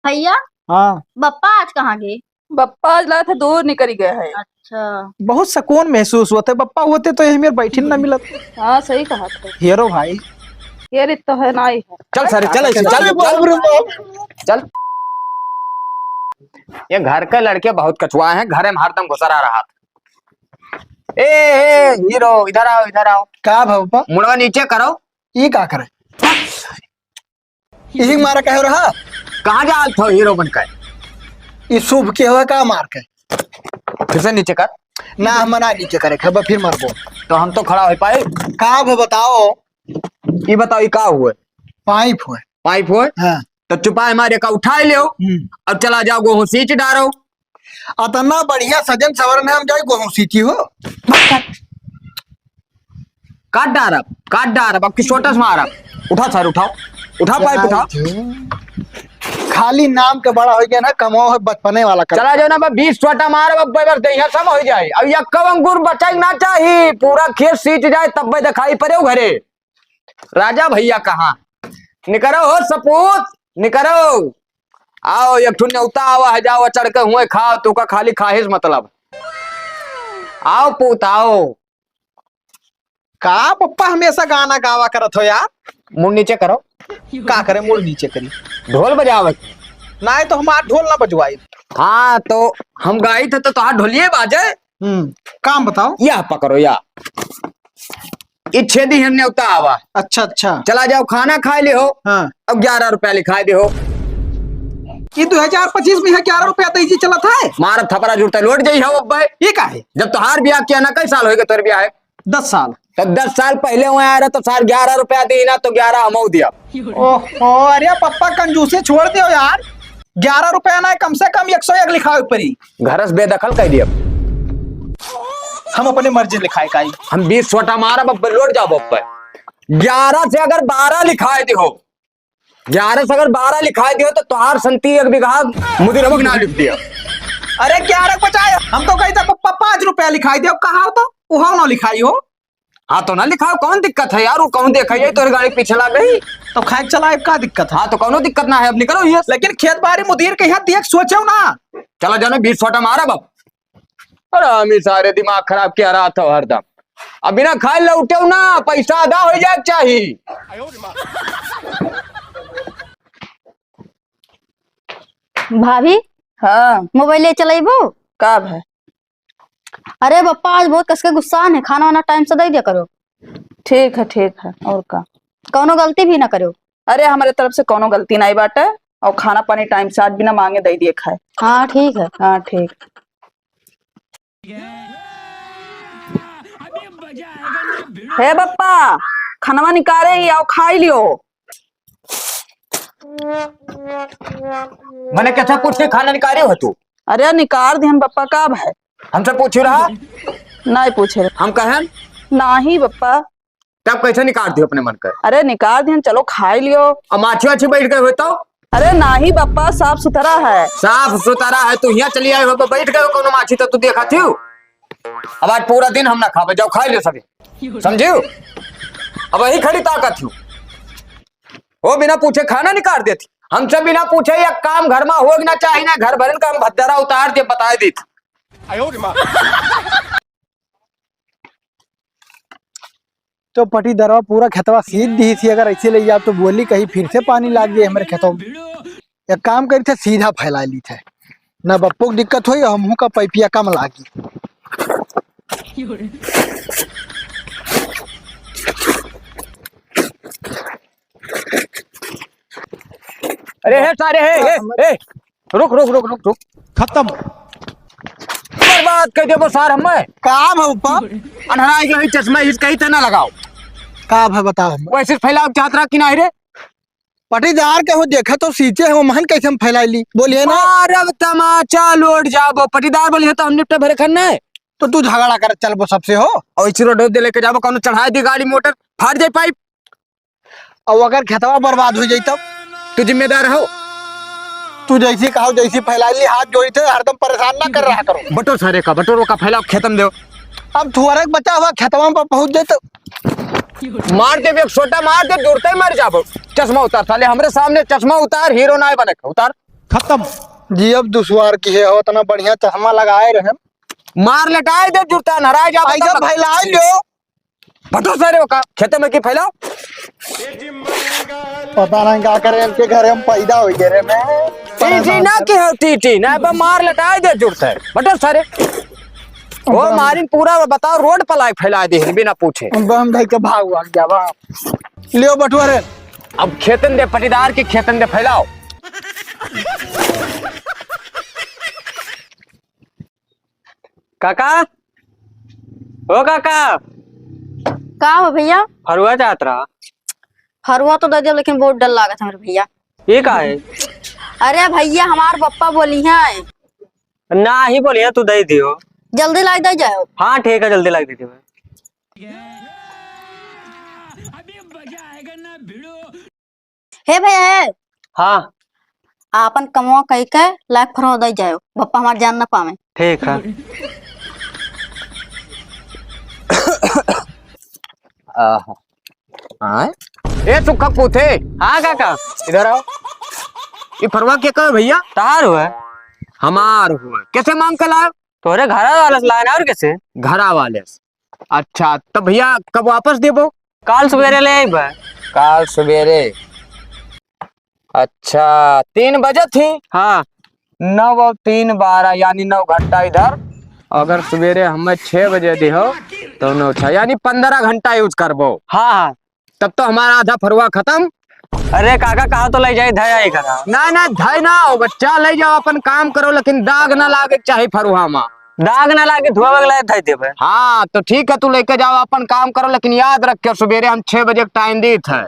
भैया। हाँ। बप्पा आज कहाँ गए? बप्पा आज लगा था दूर निकल गया है। अच्छा। बहुत सुकून महसूस होता है, पप्पा होते तो यही मेरे बैठे न मिलत। हाँ सही कहा था। हीरो भाई। ये तो है ना ही है। चल सारे चल ऐसे चल चल। ये घर के लड़के बहुत कछुआ हैं, घर में हरदम घुसरा रहा था। ए हीरो इधर आओ इधर आओ। का पापा मुड़वा नीचे करो। ये का करे? यही मारा कह रहा। कहाँ जा था हीरो बनकर? ये शुभ के हुआ का मार के फिर से नीचे कर ना, हम ना नीचे करे खबर फिर मरबो तो हम तो खड़ा हो पाए। का बताओ। ये बताओ ये का हुआ? पाइप हुए। पाइप हुए। हाँ। तो चुपाए मारे का उठा ले अब चला जाओ गेहूं सींच डारो। अतना बढ़िया सजन सवरन है, हम जाए गेहूं सींची हो। काट डारब अब किस छोटा से मारा। उठा सर उठाओ, उठा पाइप उठाओ। खाली नाम के बड़ा हो गया ना, कमाओ है बचपने वाला कर। चला जाओ ना 20 छोटा मार अब दहिया सब हो जाए। अब ये कब अंकुर बचा ना चाहिए, पूरा खेत सींच जाए तब दिखाई पड़े हो घरे। राजा भैया कहाँ निकरो हो सपूत निकरो। आओ एक ठुन न्योता आवा है, जाओ चढ़ के हुए खाओ तो का खाली खाहिश मतलब। आओ पूत आओ। का पप्पा हमेशा गाना गावा करत हो यार। मुंह नीचे करो। का करे मुड़ नीचे करी। ढोल बजावत ना तो हमारा ढोल ना बजवाई। हाँ तो हम गाई थे तो तुहार ढोलिए बाजे। काम बताओ। या पकड़ो या इच्छे दी न्योता आवा। अच्छा अच्छा। चला जाओ खाना खाए ले हो। हाँ। अब 11 रुपया लिखाए दे हो। ये 2025 में 11 रुपया दीजिए चला था। मार थपरा जुड़ता लौट जाई हो अब। ये का है? जब तुहार ब्याह किया ना कई साल हो गए तोर ब्याह है? 10 साल। तो 10 साल पहले वहां आया रहा तो सार 11 रुपया दी ना तो 11 हमो दिया। ओहो अरे पप्पा कंजूसी छोड़ दियो यार। 11 रुपया ना कम से कम 101 लिखाओ परी। घर से बेदखल कर दिया। हम अपने मर्जी लिखाए का ही। हम 20 छोटा मारा अब लौट जाओ अब। 11 से अगर 12 लिखाए दे हो, 11 से अगर 12 लिखाए दे हो तो तुहार संती 1 बीघा मुझे रमक ना लिख दिया। अरे 11 बचाए हम तो कही था पप्पा 5 रुपया लिखाई दे। कहा तो वहां ना लिखाई हो। हाँ तो ना लिखाओ, कौन दिक्कत है यार? वो कौन देखा जाए तो गाड़ी पीछे लग गई तो खाए चलाए का दिक्कत है? हाँ तो कौनो दिक्कत ना है, अब निकलो ये। लेकिन खेत बाड़ी मुदीर के यहाँ देख सोचो ना। चला जाना 20 छोटा मारा बाप। अरे हम सारे दिमाग खराब किया रहा था हरदम। अब बिना खाए लौटे ना पैसा अदा हो जाए चाहिए। भाभी। हाँ मोबाइल ले चलेबो? कब है? अरे बप्पा आज बहुत कसके गुस्सा है, खाना वाना टाइम से दे दिया करो। ठीक है और का कौनो गलती भी ना करो। अरे हमारे तरफ से कोनो गलती नहीं बाटे और खाना पानी टाइम से आज बिना मांगे दे दिए खाए। हाँ ठीक है। हाँ ठीक। हे बप्पा खाना निकाले ही आओ खाई लियो। मैंने कैसे पूछ के खाना निकाले हो तू? अरे निकार ध्यान बप्पा कब है? हमसे पूछ रहा नहीं पूछे हम कहें नहीं बप्पा। तब कैसे निकाल दियो अपने मन कर? अरे निकार ध्यान चलो खाई लियो। अब माछी वाछी बैठ गए हो तो? अरे नहीं बप्पा साफ सुथरा है। साफ सुथरा है तो यहाँ चली आई हो बैठ गए हो कोनो माछी तो तू देखा थी। अब आज पूरा दिन हम ना खावे, जाओ खाई ले सके समझियो। अब वही खड़ी ताकत थी वो बिना पूछे खाना निकाल देती। हमसे बिना पूछे या काम घर में हो ना चाहिए ना, घर भरन का भद्दरा उतार दे बता दी थी। तो पटी दरवा पूरा खेतवा सीध दी थी। अगर ऐसे ले जाओ तो बोली कहीं फिर से पानी लाग गए हमारे खेतों में। एक काम करी थे सीधा फैला ली थे ना, बप्पो को दिक्कत हुई हमहू का पैपिया कम लागी। अरे हे सारे हे रुक रुक रुक रुक रुक खत्म बर्बाद कर दे वो सार हमें। काम है पप्पा। अनहराई के चश्मा इस कहीं तो ना लगाओ। काम है बताओ। वैसे फैलाओ चाहत रहा कि नहीं रे? पटीदार के हो देखा तो सींचे है वो महन कैसे हम फैला ली बोलिए ना। अरे तमाचा लोट जाबो पटीदार बोलिए तो हम निपटे भरे खन्ना है तो तू झगड़ा कर चल वो सबसे हो। और इसी रोड दे लेके जाबो कौन चढ़ाए दी गाड़ी मोटर फाड़ जाए पाइप। और अगर खेतवा बर्बाद हो जाई तब तू जिम्मेदार हो। तू जैसी कहो जैसी फैला ली, हाथ जोड़ी थे हरदम परेशान ना कर रहा करो। बटोर सारे का बटोर का फैलाओ खेतम दो। अब थोड़ा बचा हुआ खेतवा पर पहुंच जाए तो मार दे एक छोटा मार दे दूरते मर जाबो। चश्मा उतार साले हमरे सामने चश्मा उतार, हीरो ना बने उतार। खत्म। जी अब दुश्वार की है, उतना बढ़िया चश्मा लगाए रहे। मार लटाए दे जुड़ता नाराज जा ऐसा फैला लो। बता सारे का खेते में की फैलाओ। पता नहीं क्या करे, इनके घर हम पैदा हो गए रे। मैं टी ना की है टी ना बे मार लटाए दे जुड़ता है बता सारे। वो मारिन पूरा बताओ रोड पर लाइक फैला दे बिना पूछे। बम भाई के भाग गया बा। लियो बटुआरे। अब खेतन दे पटीदार की खेतन दे फैलाओ। काका ओ काका का हो भैया? फरुआ जात रहा। हरवा तो दे दिया, लेकिन बहुत डर लागत है मेरे भैया। ये का है? अरे भैया हमार पप्पा बोली है ना ही बोलिए तू दे दियो। जल्दी ला दे जाओ। हाँ ठीक है जल्दी लग दी थी मैं। हे भैया है हाँ आपन कमवा कही के लाख फरो दे जाओ, पप्पा हमार जान ना पावे। ठीक है। ए सुखा पूछे। हाँ काका इधर आओ। ये फरवा क्या कहे भैया? तार हुआ हमार हुआ कैसे मांग के लाए? तोरे घरा वाले से लाए ना और कैसे? घरा वाले से। अच्छा तब भैया कब वापस देबो? काल सवेरे ले आइबे। काल सवेरे अच्छा 3 बजे थी। हाँ 9 और 3 12 यानी 9 घंटा इधर। अगर सवेरे हमें 6 बजे दिहो तो 9 6 यानी 15 घंटा यूज करबो। हाँ हाँ तब तो हमारा आधा फरुआ खत्म। अरे काका कहा तो ले जाए धया करा। ना ना धय ना हो बच्चा ले जाओ अपन काम करो, लेकिन दाग ना लागे चाहिए फरुआ में। दाग ना लागे धुआ वगैरह धय देबे। हाँ तो ठीक है तू लेके जाओ अपन काम करो, लेकिन याद रख के सवेरे हम 6 बजे टाइम दी थे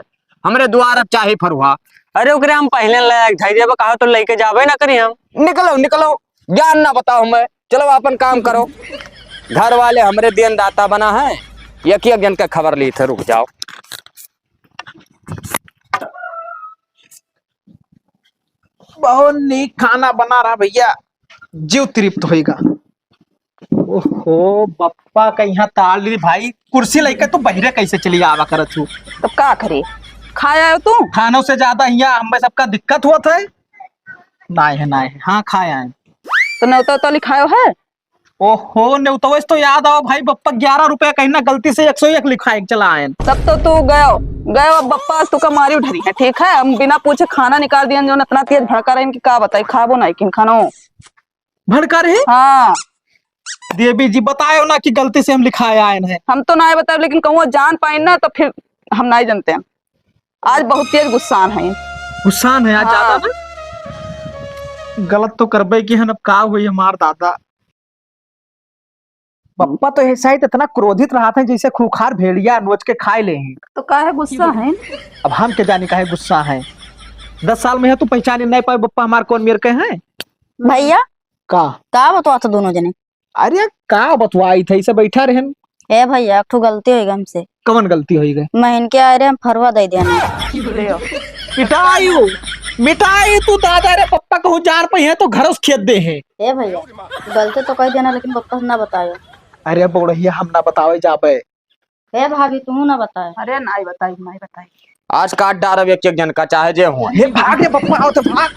हमरे द्वार चाहिए फरुआ। अरे ओकरे हम पहले धय देबे कहा तो लेके जाबे ना करी हम। निकलो निकलो ज्ञान ना बताओ हमें, चलो अपन काम करो। घर वाले हमरे देन दाता बना है, एक जन का खबर ली थे। रुक जाओ बहुत नीक खाना बना रहा भैया, जीव तृप्त होएगा। ओहो बप्पा का यहाँ ताल ली भाई, कुर्सी लेके तो बहिरे कैसे चली आवा करत हूँ। तब का करे खाया है तू? खानों से ज्यादा यहाँ हमें सबका दिक्कत हुआ था। नहीं है हाँ खाया है। तो न्योता तो लिखायो है। ओहो न्योता तो याद आओ भाई, बप्पा 11 रुपया कहीं ना गलती से 101 लिखाए चला आए। तब तो तू गयो गयो अब बप्पा तू का मारी उठरी है। ठीक है हम बिना पूछे खाना निकाल दिया जो इतना तेज भड़का रहे इनकी का बताई खाबो नहीं किन खानो भड़का रहे। हाँ देवी जी बताए ना कि गलती से हम लिखाए आए हैं। हम तो ना बताए, लेकिन कहूँ जान पाए ना तो फिर हम नहीं जानते हैं। आज बहुत तेज गुस्सान है। गुस्सान है आज ज्यादा ना। गलत तो करबे की है, अब का हुई हमार दादा। पप्पा तो ऐसा ही इतना क्रोधित रहा था जैसे खूंखार भेड़िया नोच के खाए ले हैं। तो का है गुस्सा है? अब हम के जाने का है गुस्सा है। 10 साल में है तू पहचान नहीं पाए बप्पा हमार कौन मेरे के हैं। भैया का बतवा तो दोनों जने। अरे का बतवाई थे, इसे बैठा रहे। ए भैया एक ठो गलती हो गई हमसे। कवन गलती हुई गई? मैं इनके आए रहे हम फरवा दे दिया नहीं। मिटाई मिटाई तू दादा रे पप्पा कहूँ जान पाई है तो घर उस खेत दे है। ए भैया गलती तो कह देना, लेकिन पप्पा से ना बतायो। अरे बौड़िया हम ना बतावे जाबे। ए भाभी तू ना बताए। अरे नहीं बताई। आज काट डारब एक जन का चाहे जे हो। हे भाग रे पप्पा आओ तो भाग।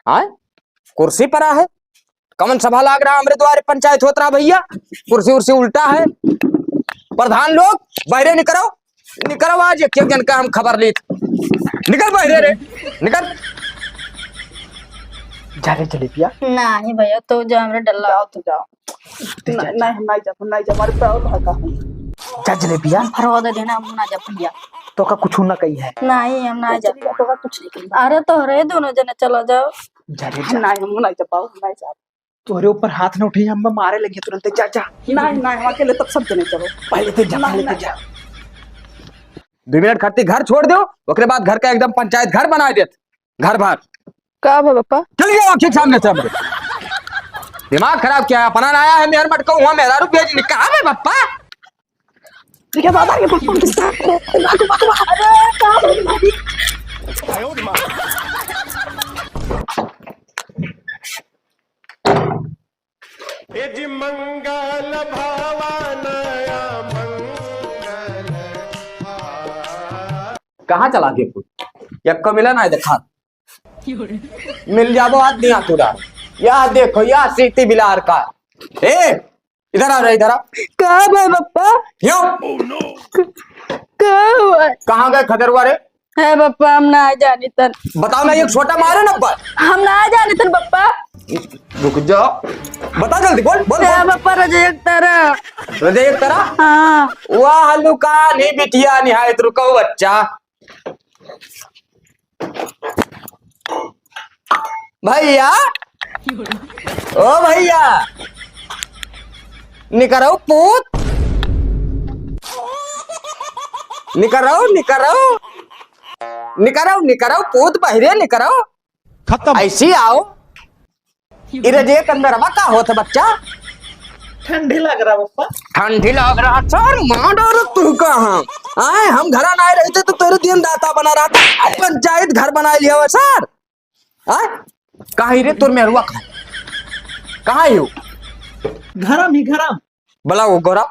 हाँ कुर्सी पर है कमन सभा लाग रहा हमरे द्वारे पंचायत होत रहा भैया। कुर्सी उर्सी उल्टा है। प्रधान लोग बहरे निकलो आज एक जन का हम खबर ली। निकल बहरे रे निकल। जाने चले पिया। नहीं भैया तो जो हमरे डल्ला जाओ तो जाओ। नहीं हम नहीं जा हमारे पैर भड़का हूँ। जा चले पिया। फरवा दे देना, हम ना जा भैया। तो का कुछ ना कही है। नहीं हम ना जा। तो का कुछ नहीं अरे तो रे दोनों जने चलो जाओ। जा रे नहीं हम नहीं जा पाओ नहीं जा। तोरे ऊपर हाथ न उठे हम मारे लगे तुरंत। जा जा नहीं हम अकेले तब सब जने चलो। पहले तो जा पहले तो जा। 2 मिनट खड़ती घर छोड़ दो, उसके बाद घर का एकदम पंचायत घर बना देत घर भर। का पापा चलिए आंखें सामने से हमरे। दिमाग खराब किया अपना आया है मेहर मटका हुआ मेरा रुपया जी कहा है पप्पा। ठीक है दादा के पप्पा के साथ अरे यजि मंगल भवन मंगल कहाँ चला गए कुछ एक को मिला ना देखा मिल जाबो आज दिया तुरा या देखो या सीटी बिलार का ए इधर आ रहा इधर आ कहा भाई पप्पा क्यों कहा हुआ कहाँ गए खदरवा रे है पप्पा हम ना जानी तन बताओ ना एक छोटा मारे ना पर हम ना जानी तन पप्पा रुक जाओ बता जल्दी बोल बोल है पप्पा रजे एक तरह हृदय एक तरह हाँ वाह हल्लुका नहीं बिटिया निहायत रुको बच्चा भैया ओ भैया निकरो पूत निकरो निकरो निकरो निकरो पूत बहरे निकरो खत्म। ऐसी आओ इरजे के अंदर का होता बच्चा ठंडी लग रहा पप्पा। ठंडी लग रहा सर मां डर तू कहाँ आए हम घर ना आए रहते तो तेरे दिन दाता बना रहा था पंचायत घर बना लिया हुआ सर आए कहा रे तुर मेरुआ कहाँ ही हो गरम ही गरम। बोला वो गोरा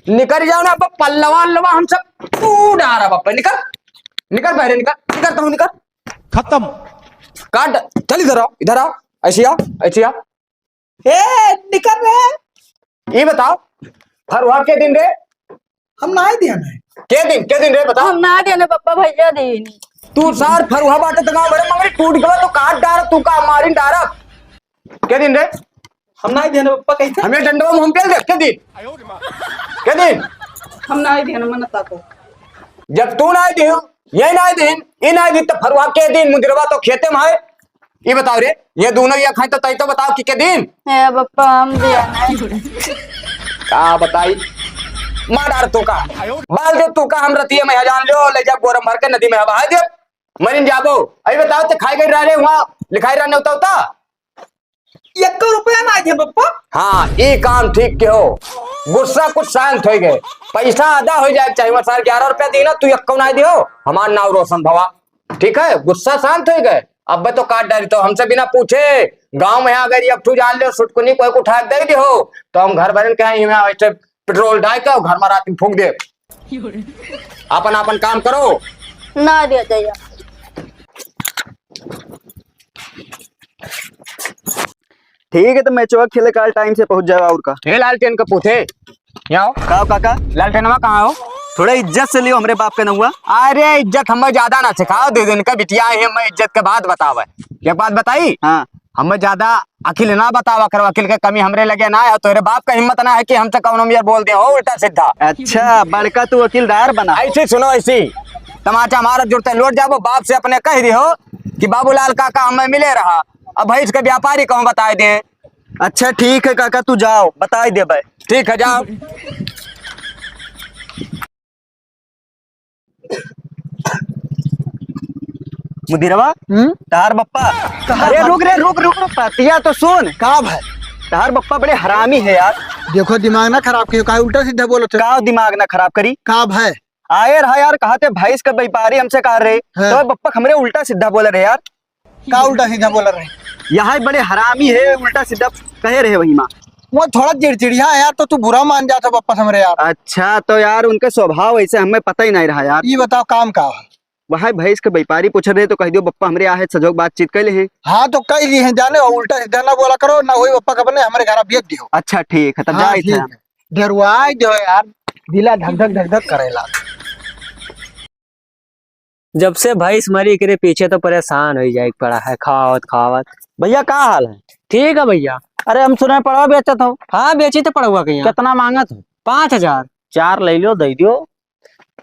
निकल जाओ ना पल्लवा अल्लवा हम सब तू डारा बापा निकल निकल बहरे निकल निकल तो निकल खत्म। काट चल इधर आओ ऐसी आओ ऐसी आओ ए निकल रहे। ये बताओ फरवा के दिन रे हम ना ही दिया ना। के दिन रे बताओ हम ना देने पप्पा भैया देनी तू सार फरवा बाटे तो बड़े मगर टूट गया तो काट डार तू का मारी डार के दिन रे हम ना ही दिया ना पप्पा कैसे। हमें डंडवा मुंह पे दे के दिन हम ना देने मनता को जब तू ना दी ये ना दिन ये ना दी तो फरवा के दिन मुंदरवा तो खेते में है ये बताओ रे ये दोनों ये खाए तो तई तो बताओ कि के दिन है पप्पा हम दिया का बताई मार डार तू का बाल दे तू का हम रतिये में जान लो ले जा गोरम भर के नदी में बहा दे मरिन जाबो अरे बताओ तो खाई गई रहे वहां लिखाई रहने होता होता 1 रुपया ना दिया पप्पा। हाँ ये काम ठीक के हो गुस्सा कुछ शांत हो गए पैसा आधा हो जाए चाहिए वह साढ़े 11 रुपया दी ना तू एक ना दियो हमारा नाम रोशन भवा ठीक है गुस्सा शांत हो गए अब तो काट डाली तो हमसे बिना पूछे गांव में अगर ये तू जान लो सुटकुनी कोई उठा दे दी हो तो हम घर भरन के ऐसे पेट्रोल डाल के घर में रात में फूक दे अपन अपन काम करो ना दिया जाइए। ठीक है तो मैं चौक खेले काल टाइम से पहुंच जाओ और का। हे लालटेन का पूछे यहाँ का काका लालटेनवा कहाँ हो थोड़ा इज्जत से लियो हमरे बाप का न हुआ। अरे इज्जत हमें ज्यादा ना सिखाओ दे दिन का बिटिया है मैं इज्जत के बाद बतावे एक बात बताई हाँ हमें ज्यादा अकिल ना बतावा करो अकिल के कमी हमरे लगे ना है तेरे बाप का हिम्मत ना है कि हमसे कौन यार बोल दे हो उल्टा सीधा अच्छा बड़का तू वकीलदार बना। ऐसे सुनो ऐसी तमाचा हमारा जुड़ते लौट जाओ बाप से अपने कह दी हो कि बाबूलाल काका हमें मिले रहा अब भाई इसके व्यापारी कहूँ बताए दे। अच्छा ठीक है काका तू जाओ बता दे भाई। ठीक है जाओ मुदीरवा तार बप्पा अरे रुक रे रुक रुक रुक पतिया तो सुन का भाई तार बप्पा बड़े हरामी है यार। देखो दिमाग ना खराब कियो का उल्टा सीधा बोलो तो का दिमाग ना खराब करी का भाई आए रहा यार कहते भैंस का व्यापारी हमसे कह रहे तो बप्पा हमरे उल्टा सीधा बोले रहे यार। का उल्टा सीधा बोल रहे यहाँ बड़े हरामी है उल्टा सीधा कहे रहे वही माँ। वो थोड़ा चिड़चिड़िया है यार तो तू बुरा मान जाता पप्पा हमरे यार। अच्छा तो यार उनके स्वभाव ऐसे हमें पता ही नहीं रहा यार। ये बताओ काम का है वह भैंस के व्यापारी पूछ रहे तो कह दियो बप्पा हमरे आहे सजोग बातचीत कर ले हैं। हाँ तो कई लिए हैं जाने और उल्टा सीधा ना बोला करो ना वही पप्पा का बने हमारे घर भेज दियो। अच्छा ठीक है तब हाँ, जाए ठीक है। डरवाई जो है यार दिला धक धक धक धक करेला। जब से भैंस मरी करे पीछे तो परेशान हो जाए पड़ा है खावत खावत। भैया का हाल है। ठीक है भैया। अरे हम सुने पड़वा बेचत हो। हाँ बेची तो पड़ुआ कहीं कितना मांगा था। 5000। 4 ले लो दे दियो।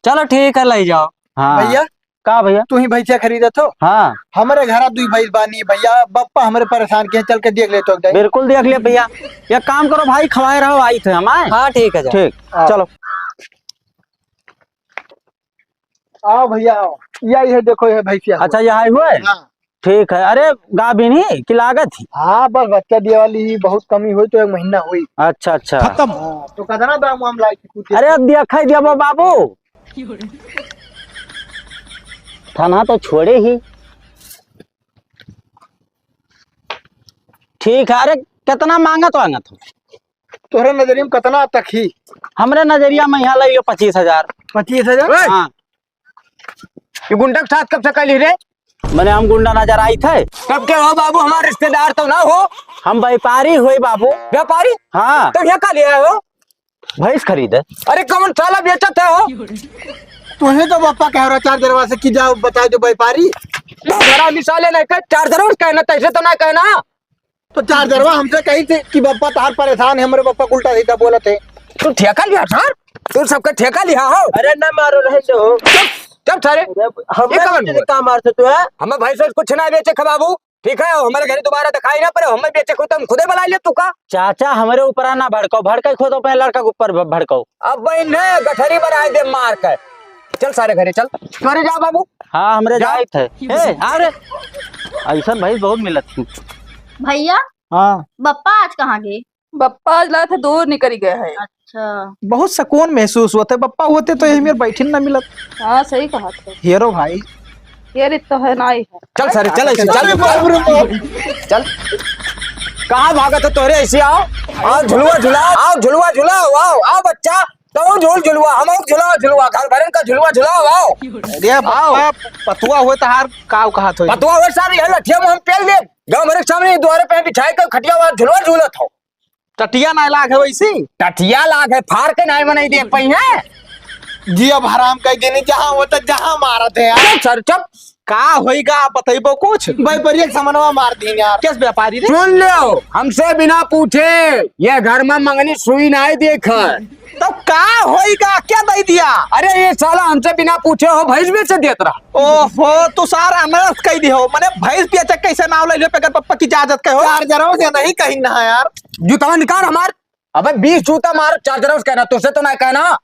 चलो ठीक है ले जाओ। हाँ भैया का भैया तू ही भैंसिया खरीदत हो। हाँ हमारे घर 2 भैंस बानी भैया बप्पा हमारे परेशान किए चल के देख ले तो बिल्कुल देख लिया भैया। एक काम करो भाई खवाए रहो आई थे हम आए। हाँ ठीक है जाओ। ठीक चलो आओ भैया आओ यही है देखो ये भैंसिया। अच्छा यहाँ हुए हाँ ठीक है। अरे गाभिन ही की लागत थी। हाँ बस बच्चा दिए वाली ही बहुत कमी हुई तो 1 महीना हुई। अच्छा अच्छा खत्म। हाँ, तो कदना दाम हम लाई थी अरे अब देखा दिया बाबू थाना तो छोड़े ही। ठीक है। अरे कितना मांगा तो आंगा तो तोहरे नजरिए में कितना तक ही। हमरे नजरिया में यहाँ ले लो 25,000। 25,000। हाँ ये गुंडा के साथ कब से कैली रे? मैंने हम गुंडा नजर आई थे। कब के हो बाबू? हमारे रिश्तेदार तो ना हो। हम व्यापारी हुए बाबू। व्यापारी? हाँ, तो यहाँ का लिया हो? भैंस खरीदे। अरे कौन साला बेचत है हो? तुम्हें तो पप्पा कह रहा 4 दरवाजे की जाओ बताए जो व्यापारी। जरा मिसाले नहीं कह, 4 जरूर कहना, तैसे तो ना कहना। तो 4 दरवा हमसे कही थी कि पप्पा तार परेशान है, हमारे पप्पा उल्टा सीधा बोला थे। तू ठेका लिया सर? तू सबका ठेका लिया हो? अरे ना मारो रहे दो। चुप सारे। हमें काम मारते तू है? हमें भाई से कुछ ना बेचे बाबू, ठीक है? हमारे घर दोबारा दिखाई ना पड़े, हमें बेचे खुद, हम खुदे बना ले तू का। चाचा हमारे ऊपर आना भड़काओ, भड़काई खुद अपने लड़का के ऊपर भड़काओ। अब भाई ने गठरी बनाए दे मार कर। चल सारे घरे चल, घरे जा बाबू। हाँ हमरे जा। जाए थे। अरे ऐसा भाई बहुत मिलत थी। भैया हाँ, बप्पा आज कहाँ गए? बप्पा आज लाए थे, दूर निकल गए है। अच्छा। बहुत सुकून महसूस होते, पप्पा होते तो यही मेरे बैठे न मिलत। हाँ सही कहा था, हीरो भाई। ये रित तो है ना ही है। चल सारे चल ऐसे चल चल। कहाँ भागा था तोरे? ऐसे आओ, आओ झुलवा झुलाओ, आओ झुलवा झुलाओ, आओ आओ बच्चा, तो झूल झुलवा, हम झुलाओ झुलवा, घर भरन का झुलवा झुलाओ, आओ। अरे पप्पा पतुआ हुए तहार काव कहा थो। पतवा हुए सारे ये लठिया में हम पेल दे, गांव मेरे सामने द्वारे पे बिछाए कर खटिया हुआ झुलवा झूलत हो। टटिया ना लाग है वैसी। टटिया लाग है, फाड़ के नहीं मनाई देख पाई है जी अब हराम कह देने जहाँ होता जहाँ मारत है यार। सर। चुप, का होइगा बतैबो कुछ। व्यापारी एक समनवा मार देंगे यार। किस व्यापारी रे? सुन लो, हमसे बिना पूछे ये घर में मंगनी सुई नहीं देख। तो का होइगा, क्या दे दिया? अरे ये साला हमसे बिना पूछे हो भैंस बेच देत रहा। ओहो तू सारा अनर्थ कह दी हो। मैंने भैंस बेचे कैसे नाव ले लियो पे पप्पा की इजाजत कहो। 4 जरवा से नहीं कहीं ना यार। जूता निकाल हमार। अबे 20 जूता मार, 4 जरा कहना, तुझसे तो नहीं कहना।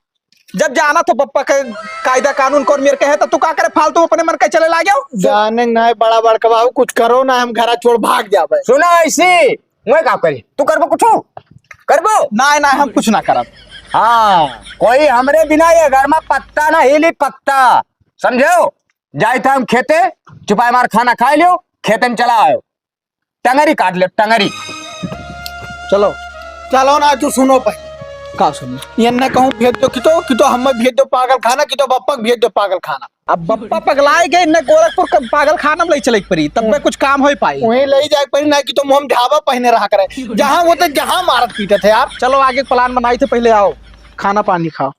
जब जाना तो पप्पा के कायदा कानून कौन मेरे कहे तो तू का करे फालतू अपने मन के चले लागे। जाने ना बड़ा बड़कबाऊ कुछ करो ना, हम घर छोड़ भाग जावे। सुना ऐसी मैं का करी, तू करबो कुछ करबो? ना ना हम कुछ ना करब। हाँ, कोई हमरे बिना ये घर में पत्ता ना हिली, पत्ता समझो। जाए थे हम खेते, चुपाए मार खाना खा लियो, खेते में चला आयो, टंगरी काट ले टंगरी। चलो चलो ना तू सुनो भाई, का सुन। ये न कहूँ भेज दो कि तो हमें भेज दो पागल खाना, कि तो बप्पा भेज दो पागल खाना। अब बप्पा पगलाए गए न गोरखपुर का पागल खाना में ले चले परी, तब पे कुछ काम हो पाई। वहीं ले जाए पड़ी ना, कि तो हम ढाबा पहने रहा करे, जहाँ वो तो जहाँ मारत पीटे थे यार। चलो आगे प्लान बनाई थे, पहले आओ खाना पानी खाओ।